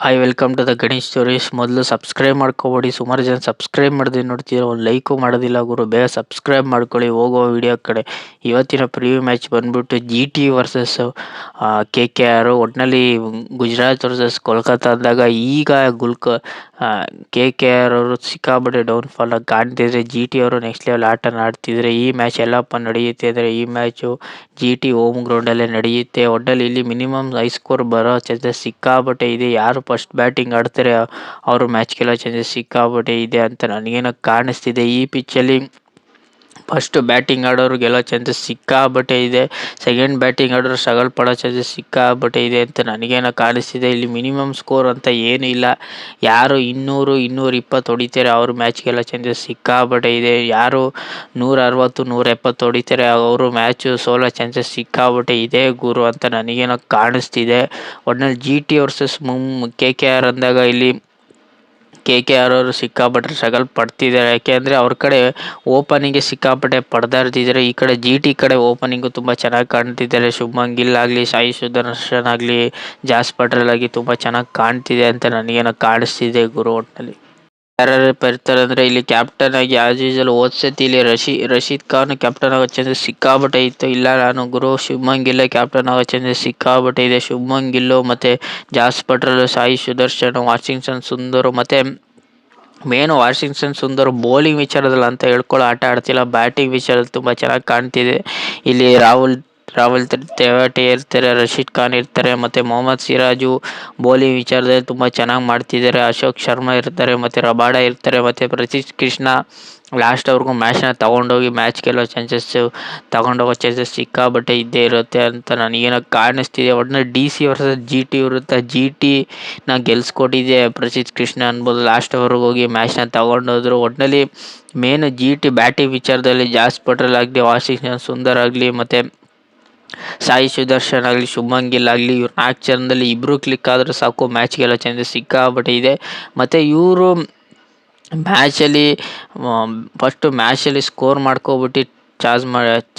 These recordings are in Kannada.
Hi welcome to the Ganesh stories. ಮೊದಲು ಸಬ್ಸ್ಕ್ರೈಬ್ ಮಾಡ್ಕೊಬೇಡಿ. ಸುಮಾರು ಜನ ಸಬ್ಸ್ಕ್ರೈಬ್ ಮಾಡದೆ ನೋಡ್ತೀರ, ಒಂದು ಲೈಕು ಮಾಡೋದಿಲ್ಲ ಗುರು. ಬೇಗ ಸಬ್ಸ್ಕ್ರೈಬ್ ಮಾಡ್ಕೊಳ್ಳಿ. ಹೋಗೋ ವಿಡಿಯೋ ಕಡೆ ಇವತ್ತಿನ ಪ್ರಿವ್ಯೂ ಮ್ಯಾಚ್ ಬಂದ್ಬಿಟ್ಟು GT ವರ್ಸಸ್ KKR. ಒಟ್ಟಿನಲ್ಲಿ ಗುಜರಾತ್ ವರ್ಸಸ್ ಕೋಲ್ಕತ್ತಾ ಅಂದಾಗ ಈಗ KKR ಅವರು ಸಿಕ್ಕಾಪಟ್ಟೆ ಡೌನ್ಫಾಲ್ ಆಗಿ ಕಾಣ್ತಿದ್ರೆ, GT ಅವರು ನೆಕ್ಸ್ಟ್ ಲೆವೆಲ್ ಆಟನ ಆಡ್ತಿದ್ರೆ. ಈ ಮ್ಯಾಚ್ ಎಲ್ಲಪ್ಪ ನಡೆಯುತ್ತೆ ಅಂದರೆ ಈ ಮ್ಯಾಚು GT ಹೋಮ್ ಗ್ರೌಂಡಲ್ಲೇ ನಡೆಯುತ್ತೆ. ಒಟ್ಟಲ್ಲಿ ಇಲ್ಲಿ ಮಿನಿಮಮ್ ಹೈ ಸ್ಕೋರ್ ಬರೋ ಚಾನ್ಸಸ್ ಸಿಕ್ಕಾಪಟ್ಟೆ ಇದೆ. ಯಾರು ಫಸ್ಟ್ ಬ್ಯಾಟಿಂಗ್ ಆಡ್ತಾರೆ ಅವರು ಮ್ಯಾಚ್ ಗೆಲ್ಲೋ ಚಾನ್ಸಸ್ ಸಿಕ್ಕಾಪಟ್ಟೆ ಇದೆ ಅಂತ ನನಗೇನೋ ಕಾಣಿಸ್ತಿದೆ. ಈ ಪಿಚ್ಚಲ್ಲಿ ಫಸ್ಟ್ ಬ್ಯಾಟಿಂಗ್ ಆಡೋರು ಗೆಲ್ಲೋ ಚಾನ್ಸಸ್ ಸಿಕ್ಕಾಪಟ್ಟೆ ಇದೆ. ಸೆಕೆಂಡ್ ಬ್ಯಾಟಿಂಗ್ ಆಡೋರು ಸ್ಟ್ರಗಲ್ ಪಡೋ ಚಾನ್ಸಸ್ ಸಿಕ್ಕಾಪಟ್ಟೆ ಇದೆ ಅಂತ ನನಗೇನೋ ಕಾಣಿಸ್ತಿದೆ. ಇಲ್ಲಿ ಮಿನಿಮಮ್ ಸ್ಕೋರ್ ಅಂತ ಏನೂ ಇಲ್ಲ. ಯಾರು 200-220 ಹೊಡಿತಾರೆ ಅವರು ಮ್ಯಾಚ್ ಗೆಲ್ಲೋ ಚಾನ್ಸಸ್ ಸಿಕ್ಕಾಪಟ್ಟೆ ಇದೆ. ಯಾರು 160-170 ಹೊಡಿತಾರೆ ಅವರು ಮ್ಯಾಚು ಸೋಲೋ ಚಾನ್ಸಸ್ ಸಿಕ್ಕಾಪಟ್ಟೆ ಇದೆ ಗುರು ಅಂತ ನನಗೇನೋ ಕಾಣಿಸ್ತಿದೆ. ಒಟ್ನಲ್ಲಿ GT ವರ್ಸಸ್ KKR ಅಂದಾಗ ಇಲ್ಲಿ KKR ಅವರು ಸಿಕ್ಕಾಪಟ್ಟೆ ಸ್ಟ್ರಗಲ್ ಪಡ್ತಿದ್ದಾರೆ. ಯಾಕೆಂದರೆ ಅವ್ರ ಕಡೆ ಓಪನಿಂಗ್ಗೆ ಸಿಕ್ಕಾಪಟ್ಟೆ ಪಡ್ದಾ ಇರ್ತಿದ್ದಾರೆ. ಈ ಕಡೆ GT ಕಡೆ ಓಪನಿಂಗು ತುಂಬ ಚೆನ್ನಾಗಿ ಕಾಣ್ತಿದ್ದಾರೆ. ಶುಭ್ಮನ್ ಗಿಲ್ ಆಗಲಿ, ಸಾಯಿ ಸುದರ್ಶನ್ ಆಗಲಿ, ಜಾಸ್ ಬಟ್ಲರ್ ಆಗಿ ತುಂಬ ಚೆನ್ನಾಗಿ ಕಾಣ್ತಿದೆ ಅಂತ ನನಗೇನೋ ಕಾಣಿಸ್ತಿದೆ ಗುರು. ಒಟ್ಟಿನಲ್ಲಿ ಯಾರ್ಯಾರಪ್ಪ ಇರ್ತಾರೆ ಅಂದರೆ ಇಲ್ಲಿ ಕ್ಯಾಪ್ಟನ್ ಆಗಿ ಆಸ್ ಯೂಶುವಲ್ ಸತಿ ಇಲ್ಲಿ ರಶೀದ್ ಖಾನ್ ಕ್ಯಾಪ್ಟನ್ ಆಗೋ ಚಾನ್ಸಸ್ ಸಿಕ್ಕಾಪಟ್ಟೆ ಇತ್ತು. ಇಲ್ಲ ನಾನು ಗುರು ಶುಭ್ಮನ್ ಗಿಲ್ ಕ್ಯಾಪ್ಟನ್ ಆಗೋ ಚಾನ್ಸಸ್ ಸಿಕ್ಕಾಪಟ್ಟೆ ಇದೆ. ಶುಭ್ಮನ್ ಗಿಲ್ಲು ಮತ್ತು Jos Buttler, Sai Sudharsan, Washington Sundar ಮತ್ತು ವಾಷಿಂಗ್ಟನ್ ಸುಂದರ್ ಬೌಲಿಂಗ್ ವಿಚಾರದಲ್ಲಿ ಅಂತ ಹೇಳ್ಕೊಳ್ಳೋ ಆಟ ಆಡ್ತಿಲ್ಲ. ಬ್ಯಾಟಿಂಗ್ ವಿಚಾರದಲ್ಲಿ ತುಂಬ ಚೆನ್ನಾಗಿ ಕಾಣ್ತಿದೆ. ಇಲ್ಲಿ ರಾಹುಲ್ ತೆವಾಟೆ ಇರ್ತಾರೆ, ರಶೀದ್ ಖಾನ್ ಇರ್ತಾರೆ ಮತ್ತು ಮೊಹಮ್ಮದ್ ಸಿರಾಜು ಬೌಲಿಂಗ್ ವಿಚಾರದಲ್ಲಿ ತುಂಬ ಚೆನ್ನಾಗಿ ಮಾಡ್ತಿದ್ದಾರೆ. ಅಶೋಕ್ ಶರ್ಮಾ ಇರ್ತಾರೆ ಮತ್ತು ರಬಾಡ ಇರ್ತಾರೆ ಮತ್ತು ಪ್ರಸಿದ್ಧ ಕೃಷ್ಣ ಲಾಸ್ಟ್ವರೆಗೂ ಮ್ಯಾಚ್ನ ತೊಗೊಂಡೋಗಿ ಮ್ಯಾಚ್ ಗೆಲ್ಲೋ ತೊಗೊಂಡೋಗೋ ಚಾನ್ಸಸ್ ಸಿಕ್ಕಾಪಟ್ಟೆ ಇದ್ದೇ ಇರುತ್ತೆ ಅಂತ ನನಗೇನೋ ಕಾಣಿಸ್ತಿದೆ. ಒಟ್ಟಿನಲ್ಲಿ DC ವರ್ಸಸ್ GT ಇರುತ್ತೆ. GTನ ಗೆಲ್ಸ್ಕೊಟ್ಟಿದೆ ಪ್ರಸಿದ್ಧ ಕೃಷ್ಣ ಅನ್ಬೋದು. ಲಾಸ್ಟ್ವರೆಗೂ ಹೋಗಿ ಮ್ಯಾಚ್ನ ತೊಗೊಂಡೋದ್ರು. ಒಟ್ಟಿನಲ್ಲಿ GT ಬ್ಯಾಟಿಂಗ್ ವಿಚಾರದಲ್ಲಿ ಜಾಸ್ ಬಟ್ಲರ್ ಆಗಲಿ, ವಾಷಿಂಗ್ಟನ್ ಸುಂದರ್ ಆಗಲಿ ಮತ್ತು ಸಾಯಿ ಸುದರ್ಶನ್ ಆಗಲಿ, ಶುಭ್ಮನ್ ಗಿಲ್ ಆಗಲಿ, ಇವ್ರು 4 ಜನದಲ್ಲಿ ಇಬ್ಬರು ಕ್ಲಿಕ್ ಆದರೆ ಸಾಕು ಮ್ಯಾಚ್ ಗೆಲ್ಲೋ ಚಾನ್ಸಸ್ ಸಿಕ್ಕಾಪಟ್ಟೆ ಇದೆ. ಮತ್ತು ಇವರು ಮ್ಯಾಚಲ್ಲಿ ಸ್ಕೋರ್ ಮಾಡ್ಕೊಬಿಟ್ಟು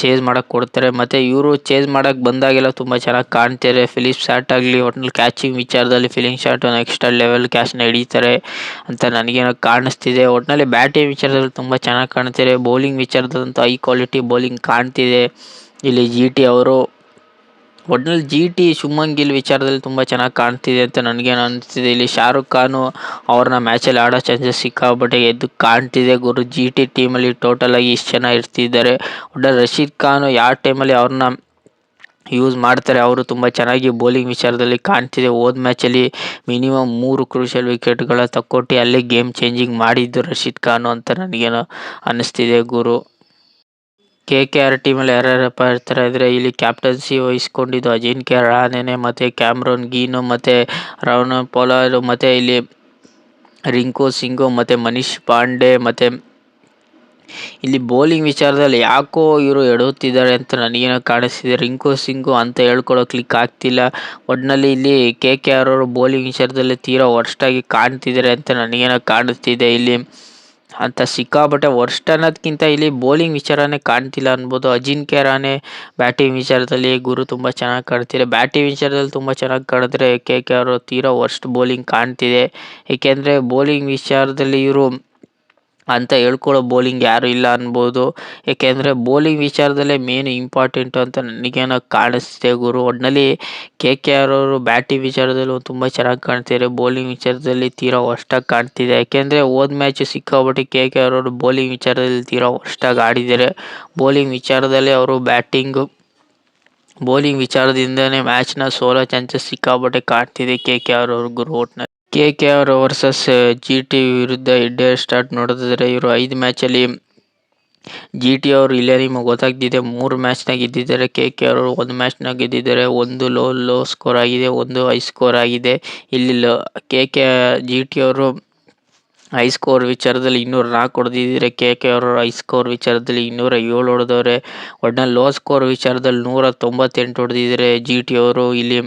ಚೇಸ್ ಮಾಡೋಕ್ಕೆ ಕೊಡ್ತಾರೆ. ಮತ್ತು ಇವರು ಚೇಸ್ ಮಾಡೋಕ್ಕೆ ಬಂದಾಗೆಲ್ಲ ತುಂಬ ಚೆನ್ನಾಗಿ ಕಾಣ್ತಾರೆ. ಫಿಲಿಪ್ ಶಾಟ್ ಆಗಲಿ, ಒಟ್ಟಿನಲ್ಲಿ ಕ್ಯಾಚಿಂಗ್ ವಿಚಾರದಲ್ಲಿ ಫೀಲಿಂಗ್ ಶಾಟ್ ನೆಕ್ಸ್ಟ್ ಲೆವೆಲ್ ಕ್ಯಾಚ್ನ ಹಿಡಿತಾರೆ ಅಂತ ನನಗೇನೋ ಕಾಣಿಸ್ತಿದೆ. ಒಟ್ಟಿನಲ್ಲಿ ಬ್ಯಾಟಿಂಗ್ ವಿಚಾರದಲ್ಲಿ ತುಂಬ ಚೆನ್ನಾಗಿ ಕಾಣ್ತಾರೆ. ಬೌಲಿಂಗ್ ವಿಚಾರದಂತೂ ಹೈ ಕ್ವಾಲಿಟಿ ಬೌಲಿಂಗ್ ಕಾಣ್ತಿದೆ ಇಲ್ಲಿ GT ಅವರು. ಒಟ್ಟಿನಲ್ಲಿ GT ಶುಭ್ಮನ್ ಗಿಲ್ ವಿಚಾರದಲ್ಲಿ ತುಂಬ ಚೆನ್ನಾಗಿ ಕಾಣ್ತಿದೆ ಅಂತ ನನಗೇನು ಅನಿಸ್ತಿದೆ. ಇಲ್ಲಿ ಶಾರುಖ್ ಖಾನು ಅವ್ರನ್ನ ಮ್ಯಾಚಲ್ಲಿ ಆಡೋ ಚಾನ್ಸಸ್ ಸಿಕ್ಕಾಪಟ್ಟೆ ಎದ್ದು ಕಾಣ್ತಿದೆ ಗುರು. GT ಟೀಮಲ್ಲಿ ಟೋಟಲಾಗಿ ಇಷ್ಟು ಜನ ಇರ್ತಿದ್ದಾರೆ. ಒಟ್ಟಿನಲ್ಲಿ ರಶೀದ್ ಖಾನು ಯಾವ ಟೈಮಲ್ಲಿ ಅವ್ರನ್ನ ಯೂಸ್ ಮಾಡ್ತಾರೆ ಅವರು ತುಂಬ ಚೆನ್ನಾಗಿ ಬೌಲಿಂಗ್ ವಿಚಾರದಲ್ಲಿ ಕಾಣ್ತಿದೆ. ಹೋದ ಮ್ಯಾಚಲ್ಲಿ ಮಿನಿಮಮ್ 3 ಕ್ರೂಷಿಯಲ್ ವಿಕೆಟ್ಗಳ ತಕ್ಕೊಟ್ಟು ಅಲ್ಲೇ ಗೇಮ್ ಚೇಂಜಿಂಗ್ ಮಾಡಿದ್ದು ರಶೀದ್ ಖಾನು ಅಂತ ನನಗೇನೋ ಅನ್ನಿಸ್ತಿದೆ ಗುರು. KKR ಟೀಮಲ್ಲಿ ಯಾರ್ಯಾರಪ್ಪ ಇರ್ತಾರೆ ಅಂದರೆ ಇಲ್ಲಿ ಕ್ಯಾಪ್ಟನ್ಸಿ ವಹಿಸ್ಕೊಂಡಿದ್ದು ಅಜಿಂಕ್ಯ ರಹಾನೆ ಮತ್ತು ಕ್ಯಾಮ್ರನ್ ಗೀನು ಮತ್ತು ರವನನ್ ಪೊಲಾರ್ಡ್ ಮತ್ತು ಇಲ್ಲಿ ರಿಂಕು ಸಿಂಗು ಮತ್ತು ಮನೀಶ್ ಪಾಂಡೆ ಮತ್ತು ಇಲ್ಲಿ ಬೌಲಿಂಗ್ ವಿಚಾರದಲ್ಲಿ ಯಾಕೋ ಇವರು ಎಡುತ್ತಿದ್ದಾರೆ ಅಂತ ನನಗೇನೋ ಕಾಣಿಸ್ತಿದೆ. ರಿಂಕು ಸಿಂಗು ಅಂತ ಹೇಳ್ಕೊಳ್ಳೋ ಕ್ಲಿಕ್ ಆಗ್ತಿಲ್ಲ. ಒಟ್ಟಿನಲ್ಲಿ ಇಲ್ಲಿ KKR ಅವರು ಬೌಲಿಂಗ್ ವಿಚಾರದಲ್ಲಿ ತೀರಾ ವರ್ಸ್ಟಾಗಿ ಕಾಣ್ತಿದ್ದಾರೆ ಅಂತ ನನಗೇನೋ ಕಾಣಿಸ್ತಿದೆ. ಇಲ್ಲಿ ಅಂತ ಸಿಕ್ಕಾಪಟ್ಟೆ ವರ್ಸ್ಟ್ ಅನ್ನೋದಕ್ಕಿಂತ ಇಲ್ಲಿ ಬೌಲಿಂಗ್ ವಿಚಾರನೇ ಕಾಣ್ತಿಲ್ಲ ಅನ್ಬೋದು. ಅಜಿಂಕ್ಯ ರಹಾನೆ ಬ್ಯಾಟಿಂಗ್ ವಿಚಾರದಲ್ಲಿ ಗುರು ತುಂಬ ಚೆನ್ನಾಗಿ ಕಾಣ್ತಿದೆ. ಬ್ಯಾಟಿಂಗ್ ವಿಚಾರದಲ್ಲಿ ತುಂಬ ಚೆನ್ನಾಗಿ ಕಾಣಿದ್ರೆ KKR ತೀರಾ ವರ್ಸ್ಟ್ ಬೌಲಿಂಗ್ ಕಾಣ್ತಿದೆ. ಏಕೆಂದರೆ ಬೌಲಿಂಗ್ ವಿಚಾರದಲ್ಲಿ ಇವರು ಅಂತ ಹೇಳ್ಕೊಳ್ಳೋ ಬೌಲಿಂಗ್ ಯಾರೂ ಇಲ್ಲ ಅನ್ಬೋದು. ಏಕೆಂದರೆ ಬೌಲಿಂಗ್ ವಿಚಾರದಲ್ಲೇ ಮೇನ್ ಇಂಪಾರ್ಟೆಂಟು ಅಂತ ನನಗೇನೋ ಕಾಣಿಸ್ತಿದೆ ಗುರು. ಒಟ್ಟಿನಲ್ಲಿ KKR ಅವರು ಬ್ಯಾಟಿಂಗ್ ವಿಚಾರದಲ್ಲೂ ತುಂಬ ಚೆನ್ನಾಗಿ ಕಾಣ್ತಿದ್ದಾರೆ. ಬೌಲಿಂಗ್ ವಿಚಾರದಲ್ಲಿ ತೀರಾ ವರ್ಸ್ಟಾಗಿ ಕಾಣ್ತಿದೆ. ಯಾಕೆಂದರೆ ಹೋದ ಮ್ಯಾಚು ಸಿಕ್ಕಾಪಟ್ಟೆ KKR ಅವರು ಬೌಲಿಂಗ್ ವಿಚಾರದಲ್ಲಿ ತೀರಾ ವರ್ಸ್ಟಾಗಿ ಆಡಿದ್ದಾರೆ. ಬೌಲಿಂಗ್ ವಿಚಾರದಲ್ಲೇ ಅವರು ಬೌಲಿಂಗ್ ವಿಚಾರದಿಂದನೇ ಮ್ಯಾಚ್ನ ಸೋಲೋ ಚಾನ್ಸಸ್ ಸಿಕ್ಕಾಪಟ್ಟೆ ಕಾಣ್ತಿದೆ KKR ಅವರು ಗುರು. ಒಟ್ಟಿನಲ್ಲಿ KKR ವರ್ಸಸ್ GT ವಿರುದ್ಧ ಇಂಡಿಯಾ ಸ್ಟಾರ್ಟ್ ನೋಡಿದ್ರೆ ಇವರು 5 ಮ್ಯಾಚಲ್ಲಿ GT ಅವರು ಇಲ್ಲೇ ನಿಮಗೆ ಗೊತ್ತಾಗ್ತಿದೆ 3 ಮ್ಯಾಚ್ನಾಗ ಗೆದ್ದಿದ್ದಾರೆ. KKR ಅವರು 1 ಮ್ಯಾಚ್ನಾಗ ಗೆದ್ದಿದ್ದಾರೆ. ಒಂದು ಲೋ ಸ್ಕೋರ್ ಆಗಿದೆ, ಒಂದು ಹೈ ಸ್ಕೋರ್ ಆಗಿದೆ. ಇಲ್ಲಿ GT ಅವರು ಹೈ ಸ್ಕೋರ್ ವಿಚಾರದಲ್ಲಿ 204 ಹೊಡೆದಿದ್ದಾರೆ. KKR ಅವರು ಹೈ ಸ್ಕೋರ್ ವಿಚಾರದಲ್ಲಿ 207 ಹೊಡೆದವ್ರೆ. ಒಟ್ಟಿನಲ್ಲಿ ಲೋ ಸ್ಕೋರ್ ವಿಚಾರದಲ್ಲಿ 198 ಹೊಡೆದಿದ್ದಾರೆ GT ಅವರು. ಇಲ್ಲಿ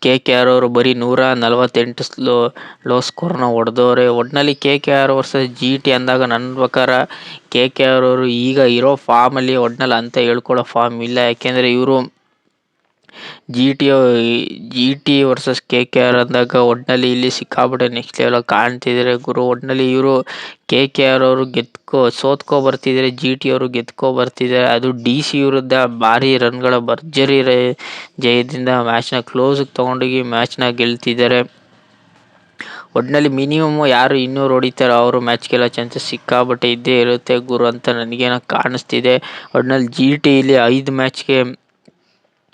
KKR ಅವರು ಬರೀ 148 ಲೋ ಸ್ಕೋರ್ನ ಹೊಡೆದವ್ರೆ. ಒಟ್ಟಿನಲ್ಲಿ KKR ವರ್ಸಸ್ GT ಅಂದಾಗ ನನ್ನ ಪ್ರಕಾರ KKR ಅವರು ಈಗ ಇರೋ ಫಾರ್ಮಲ್ಲಿ ಒಟ್ಟಿನಲ್ಲಿ ಅಂತ ಹೇಳ್ಕೊಳ್ಳೋ ಫಾರ್ಮ್ ಇಲ್ಲ. ಯಾಕೆಂದರೆ ಇವರು ಜಿ ಟಿ ವರ್ಸಸ್ KKR ಅಂದಾಗ ಒಟ್ಟಿನಲ್ಲಿ ಇಲ್ಲಿ ಸಿಕ್ಕಾಪಟ್ಟೆ ನೆಕ್ಸ್ಟ್ ಲೆವೆಲ್ ಕಾಣ್ತಿದ್ದಾರೆ ಗುರು. ಒಟ್ಟಿನಲ್ಲಿ ಇವರು KKR ಅವರು ಸೋತ್ಕೊ ಬರ್ತಿದ್ದಾರೆ, GT ಅವರು ಗೆದ್ಕೊ ಬರ್ತಿದ್ದಾರೆ. ಅದು DC ವಿರುದ್ಧ ಭಾರಿ ರನ್ಗಳ ಭರ್ಜರಿ ಜಯದಿಂದ ಮ್ಯಾಚ್ನ ಕ್ಲೋಸ್ಗೆ ತೊಗೊಂಡೋಗಿ ಮ್ಯಾಚ್ನ ಗೆಲ್ತಿದ್ದಾರೆ. ಒಟ್ಟಿನಲ್ಲಿ ಮಿನಿಮಮ್ ಯಾರು 200 ಹೊಡಿತಾರೋ ಅವರು ಮ್ಯಾಚ್ ಗೆಲ್ಲೋ ಚಾನ್ಸಸ್ ಸಿಕ್ಕಾಪಟ್ಟೆ ಇದ್ದೇ ಇರುತ್ತೆ ಗುರು ಅಂತ ನನಗೇನೋ ಕಾಣಿಸ್ತಿದೆ. ಒಟ್ಟಿನಲ್ಲಿ GT ಇಲ್ಲಿ 5 ಮ್ಯಾಚ್ಗೆ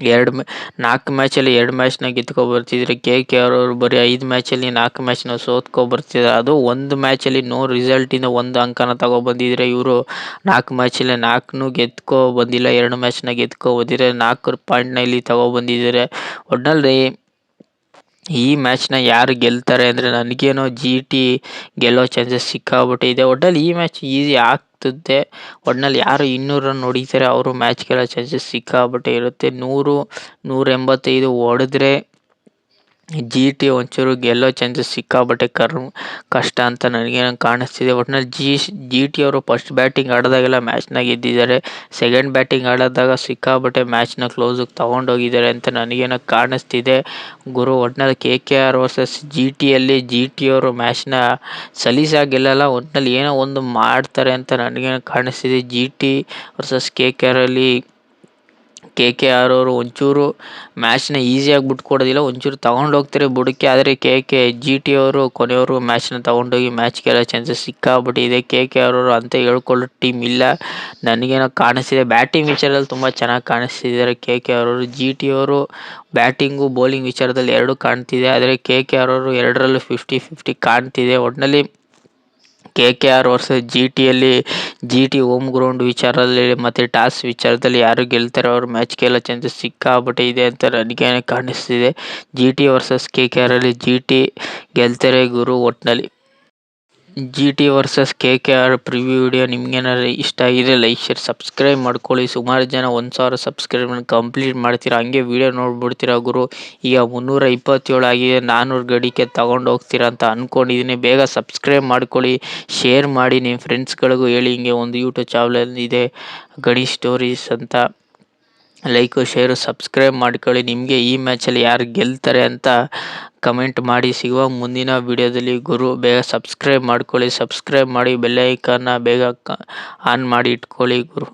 4 ಮ್ಯಾಚಲ್ಲಿ 2 ಮ್ಯಾಚ್ನ ಗೆದ್ಕೊ ಬರ್ತಿದ್ರೆ, KKR ಅವರು ಬರೀ 5 ಮ್ಯಾಚಲ್ಲಿ 4 ಮ್ಯಾಚ್ನ ಸೋತ್ಕೊ ಬರ್ತಿದ್ದಾರೆ. ಅದು ಒಂದು ಮ್ಯಾಚಲ್ಲಿ ನೋ ರಿಸಲ್ಟಿಂದ 1 ಅಂಕನ ತಗೊಬಂದಿದ್ರೆ, ಇವರು 4 ಮ್ಯಾಚಲ್ಲಿ 4 ಗೆದ್ಕೊ ಬಂದಿಲ್ಲ, 2 ಮ್ಯಾಚ್ನ ಗೆದ್ಕೊ ಬಂದಿದ್ರೆ 4 ಪಾಯಿಂಟ್ನ ಇಲ್ಲಿ ತಗೊಬಂದಿದ್ದಾರೆ. ಒಟ್ಟಿನಲ್ಲಿ ಈ ಮ್ಯಾಚ್ನ ಯಾರು ಗೆಲ್ತಾರೆ ಅಂದರೆ ನನಗೇನೋ GT ಗೆಲ್ಲೋ ಚಾನ್ಸಸ್ ಸಿಕ್ಕಾಬಿಟ್ಟೆ ಇದೆ. ಒಟ್ಟಿನಲ್ಲಿ ಈ ಮ್ಯಾಚ್ ಈಸಿ ಆಗ್ತದೆ. ಒಟ್ಟಿನಲ್ಲಿ ಯಾರು 200 ರನ್ ಹೊಡಿತಾರೆ ಅವರು ಮ್ಯಾಚ್ ಗೆಲ್ಲೋ ಚಾನ್ಸಸ್ ಸಿಕ್ಕಾಬಿಟ್ಟೆ ಇರುತ್ತೆ. 100, 185 ಹೊಡೆದ್ರೆ GT ಒಂಚೂರು ಗೆಲ್ಲೋ ಚಾನ್ಸಸ್ ಸಿಕ್ಕಾಪಟ್ಟೆ ಕಷ್ಟ ಅಂತ ನನಗೇನೋ ಕಾಣಿಸ್ತಿದೆ. ಒಟ್ಟಿನಲ್ಲಿ GT ಅವರು ಫಸ್ಟ್ ಬ್ಯಾಟಿಂಗ್ ಆಡಿದಾಗೆಲ್ಲ ಮ್ಯಾಚ್ನ ಗೆದ್ದಿದ್ದಾರೆ. ಸೆಕೆಂಡ್ ಬ್ಯಾಟಿಂಗ್ ಆಡಿದಾಗ ಸಿಕ್ಕಾಪಟ್ಟೆ ಮ್ಯಾಚ್ನ ಕ್ಲೋಸಿಗೆ ತೊಗೊಂಡೋಗಿದ್ದಾರೆ ಅಂತ ನನಗೇನೋ ಕಾಣಿಸ್ತಿದೆ ಗುರು. ಒಟ್ಟಿನಲ್ಲಿ KKR ವರ್ಸಸ್ GTಯಲ್ಲಿ GT ಅವರು ಮ್ಯಾಚ್ನ ಸಲೀಸಾಗಿ ಗೆಲ್ಲಲ್ಲ, ಒಟ್ಟಿನಲ್ಲಿ ಏನೋ ಒಂದು ಮಾಡ್ತಾರೆ ಅಂತ ನನಗೇನೋ ಕಾಣಿಸ್ತಿದೆ. GT ವರ್ಸಸ್ KKRಲ್ಲಿ KKR ಅವರು ಒಂಚೂರು ಮ್ಯಾಚ್ನ ಈಸಿಯಾಗಿ ಬಿಟ್ಕೊಡೋದಿಲ್ಲ, ಒಂಚೂರು ತೊಗೊಂಡೋಗ್ತಾರೆ ಬುಡಕ್ಕೆ. ಆದರೆ GT ಅವರು ಕೊನೆಯವರು ಮ್ಯಾಚ್ನ ತೊಗೊಂಡೋಗಿ ಮ್ಯಾಚ್ ಗೆಲ್ಲೋ ಚಾನ್ಸಸ್ ಸಿಕ್ಕಾಬಿಟ್ಟಿದೆ. KKR ಅವರು ಅಂತ ಹೇಳ್ಕೊಳ್ಳೋ ಟೀಮ್ ಇಲ್ಲ ನನಗೇನೋ ಕಾಣಿಸ್ತಿದೆ. ಬ್ಯಾಟಿಂಗ್ ವಿಚಾರದಲ್ಲಿ ತುಂಬ ಚೆನ್ನಾಗಿ ಕಾಣಿಸ್ತಿದ್ದಾರೆ KKR ಅವರು. GT ಅವರು ಬ್ಯಾಟಿಂಗು ಬೌಲಿಂಗ್ ವಿಚಾರದಲ್ಲಿ 2 ಕಾಣ್ತಿದೆ, ಆದರೆ KKR ಅವರು 2ರಲ್ಲೂ 50-50 ಕಾಣ್ತಿದೆ. ಒಟ್ಟಿನಲ್ಲಿ KKR ವರ್ಸಸ್ GTಯಲ್ಲಿ GT ಹೋಮ್ ಗ್ರೌಂಡ್ ವಿಚಾರದಲ್ಲಿ ಮತ್ತು ಟಾಸ್ ವಿಚಾರದಲ್ಲಿ ಯಾರು ಗೆಲ್ತಾರೆ ಅವರು ಮ್ಯಾಚ್ ಗೆಲ್ಲೋ ಚಾನ್ಸಸ್ ಸಿಕ್ಕಾಪಟ್ಟೆ ಇದೆ ಅಂತ ನನಗೇನೆ ಕಾಣಿಸ್ತಿದೆ. GT ವರ್ಸಸ್ KKRಲ್ಲಿ GT ಗೆಲ್ತಾರೆ ಗುರು. ಒಟ್ಟಿನಲ್ಲಿ GT versus KKR preview video ನಿಮ್ಗೇನಾದ್ರು ಇಷ್ಟ ಆಗಿದೆ ಲೈಕ್, ಶೇರ್, ಸಬ್ಸ್ಕ್ರೈಬ್ ಮಾಡ್ಕೊಳ್ಳಿ. ಸುಮಾರು ಜನ 1000 ಸಬ್ಸ್ಕ್ರೈಬ್ ಕಂಪ್ಲೀಟ್ ಮಾಡ್ತೀರಾ, ಹಂಗೆ ವಿಡಿಯೋ ನೋಡ್ಬಿಡ್ತೀರಾ ಗುರು. ಈಗ 327 ಆಗಿದೆ, 400 ಗಡಿಗೆ ತಗೊಂಡೋಗ್ತೀರಾ ಅಂತ ಅಂದ್ಕೊಂಡಿದ್ದೀನಿ. ಬೇಗ ಸಬ್ಸ್ಕ್ರೈಬ್ ಮಾಡ್ಕೊಳ್ಳಿ, ಶೇರ್ ಮಾಡಿ, ನಿಮ್ಮ ಫ್ರೆಂಡ್ಸ್ಗಳಿಗೂ ಹೇಳಿ. ಹಿಂಗೆ ಒಂದು ಯೂಟ್ಯೂಬ್ ಚಾನಲ್ ಇದೆ ಗಣಿ ಸ್ಟೋರೀಸ್ ಅಂತ. ಲೈಕು, ಶೇರು, ಸಬ್ಸ್ಕ್ರೈಬ್ ಮಾಡ್ಕೊಳ್ಳಿ. ನಿಮಗೆ ಈ ಮ್ಯಾಚಲ್ಲಿ ಯಾರು ಗೆಲ್ತಾರೆ ಅಂತ ಕಮೆಂಟ್ ಮಾಡಿ. ಸಿಗುವ ಮುಂದಿನ ವಿಡಿಯೋದಲ್ಲಿ ಗುರು. ಬೇಗ ಸಬ್ಸ್ಕ್ರೈಬ್ ಮಾಡ್ಕೊಳ್ಳಿ, ಸಬ್ಸ್ಕ್ರೈಬ್ ಮಾಡಿ, ಬೆಲ್ ಐಕಾನ್ನ ಬೇಗ ಆನ್ ಮಾಡಿ ಇಟ್ಕೊಳ್ಳಿ ಗುರು.